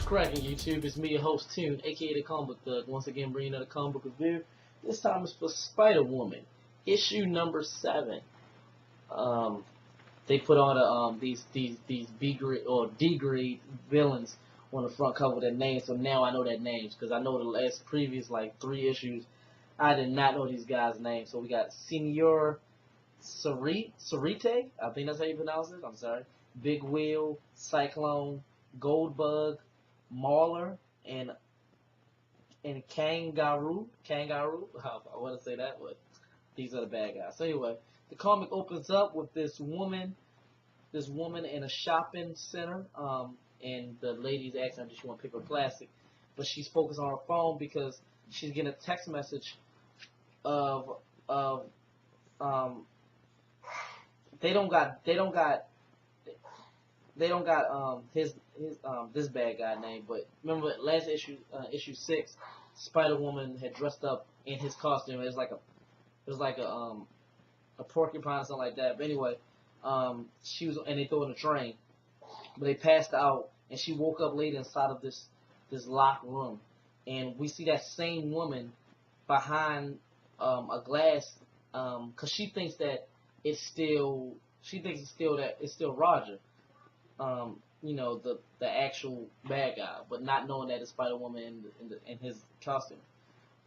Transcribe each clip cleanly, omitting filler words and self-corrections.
cracking, YouTube? It's me, your host, Toon, aka the Comic Book Thug, once again bringing another comic book review. This time it's for Spider-Woman, issue number 7. They put on these B grade or D grade villains on the front cover with their names, so now I know their names because I know the previous like 3 issues I did not know these guys' names. So we got Senor Sarite, I think that's how you pronounce it. I'm sorry. Big Wheel, Cyclone, Goldbug, Mauler, and Kangaroo. I want to say that, but these are the bad guys. So anyway, the comic opens up with this woman in a shopping center, and the lady's asking her if she want to pick up plastic, but she's focused on her phone because she's getting a text message of they don't got his this bad guy name, but remember last issue, issue 6, Spider-Woman had dressed up in his costume. It was like a porcupine or something like that. But anyway, she was, and they threw her in a train, but they passed out, and she woke up later inside of this locked room, and we see that same woman behind a glass, cause she thinks it's still Roger. You know, the actual bad guy, but not knowing that it's Spider-Woman in his costume.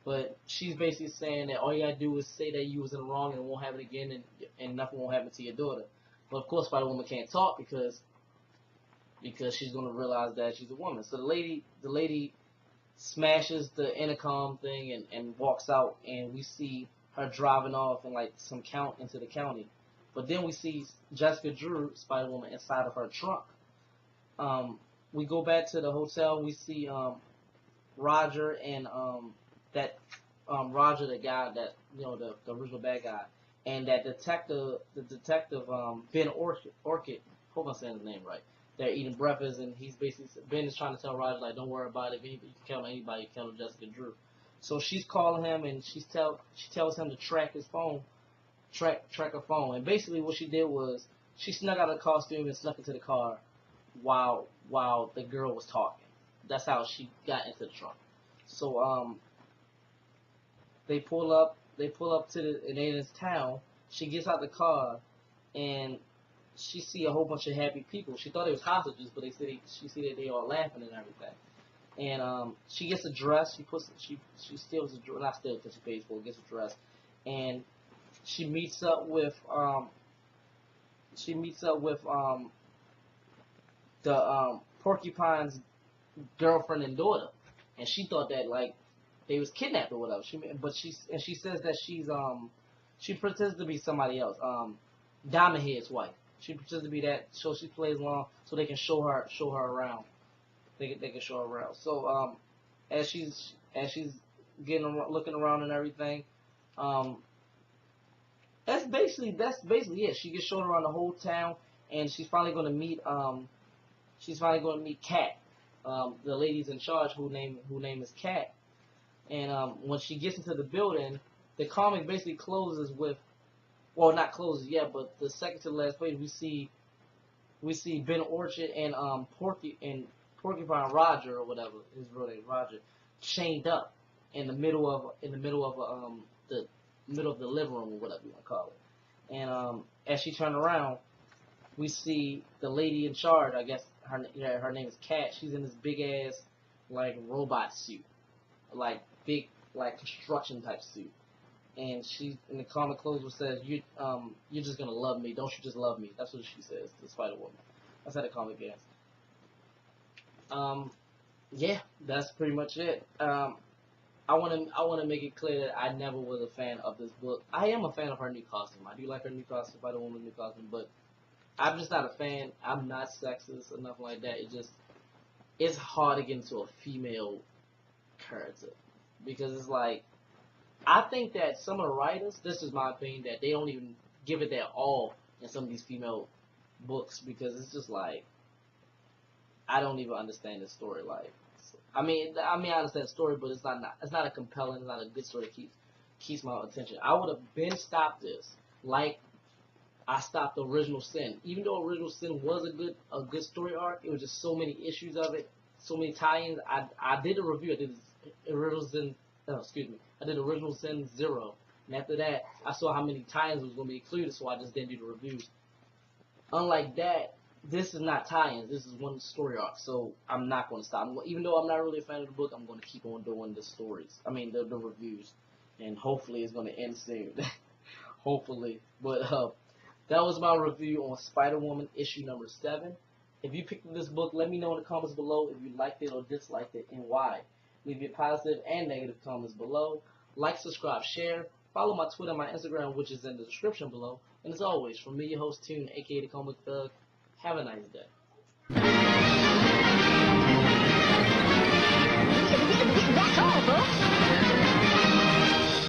But she's basically saying that all you gotta do is say that you was in the wrong and it won't happen again, and nothing won't happen to your daughter. But of course, Spider-Woman can't talk because she's gonna realize that she's a woman. So the lady smashes the intercom thing and walks out, and we see her driving off in like into the county. But then we see Jessica Drew, Spider-Woman, inside of her trunk. We go back to the hotel. We see Roger and Roger, the guy that the original bad guy, and that detective, Ben Orchid. Hope I'm saying his name right. They're eating breakfast, and he's basically Ben is trying to tell Roger, like, don't worry about it. If you can count on anybody, you can count on Jessica Drew. So she's calling him, and she tells him to track his phone. Track her phone, and basically what she did was she snuck out of the costume and snuck into the car while the girl was talking. That's how she got into the trunk. So they pull up to in this town. She gets out the car and she see a whole bunch of happy people. She thought it was hostages, but she see that they all laughing and everything. And she gets a dress. She steals a dress, not steals because she pays for it. Gets a dress, and she meets up with the Porcupine's girlfriend and daughter, and she thought that like they was kidnapped or whatever. She says that she pretends to be somebody else, Diamond Head's wife. She pretends to be that, so she plays along so they can show her around. They can show her around. So as she's looking around and everything, that's basically it. She gets shown around the whole town, and she's finally gonna meet Kat, the lady's in charge, who name is Kat. And when she gets into the building, the comic basically closes with, well, not closes yet, but the second to the last page we see Ben Orchid and Porcupine Roger, or whatever his real name, Roger, chained up in the middle of the living room, or whatever you want to call it. And as she turned around, we see the lady in charge. I guess her name is Kat. She's in this big ass like robot suit, like big like construction type suit. And she, in the comic closure, says, "You're just gonna love me, don't you just love me?" That's what she says to Spider-Woman. That's how the comic ends. Yeah, that's pretty much it. I want to make it clear that I never was a fan of this book. I am a fan of her new costume. I do like her new costume, Spider-Woman's new costume, but I'm just not a fan. I'm not sexist or nothing like that. It's hard to get into a female character because it's like, I think that some of the writers, this is my opinion, that they don't even give it their all in some of these female books because it's just like, I don't even understand the story. Like, I mean, I understand the story, but it's not a compelling, it's not a good story that keeps my attention. I would have been stopped this, like I stopped the Original Sin. Even though Original Sin was a good story arc, it was just so many issues of it. so many tie-ins. I did a review. I did original Sin. Excuse me. I did original Sin 0, and after that, I saw how many tie-ins was going to be included, so I just didn't do the reviews. Unlike that, this is not tie-ins. This is one story arc, so I'm not going to stop. Even though I'm not really a fan of the book, I'm going to keep on doing the stories. I mean, the reviews, and hopefully it's going to end soon. Hopefully, but that was my review on Spider-Woman issue number 7. If you picked up this book, let me know in the comments below if you liked it or disliked it and why. Leave your positive and negative comments below. Like, subscribe, share. Follow my Twitter and my Instagram, which is in the description below. And as always, from me, your host, Toon, aka the Comic Thug, have a nice day.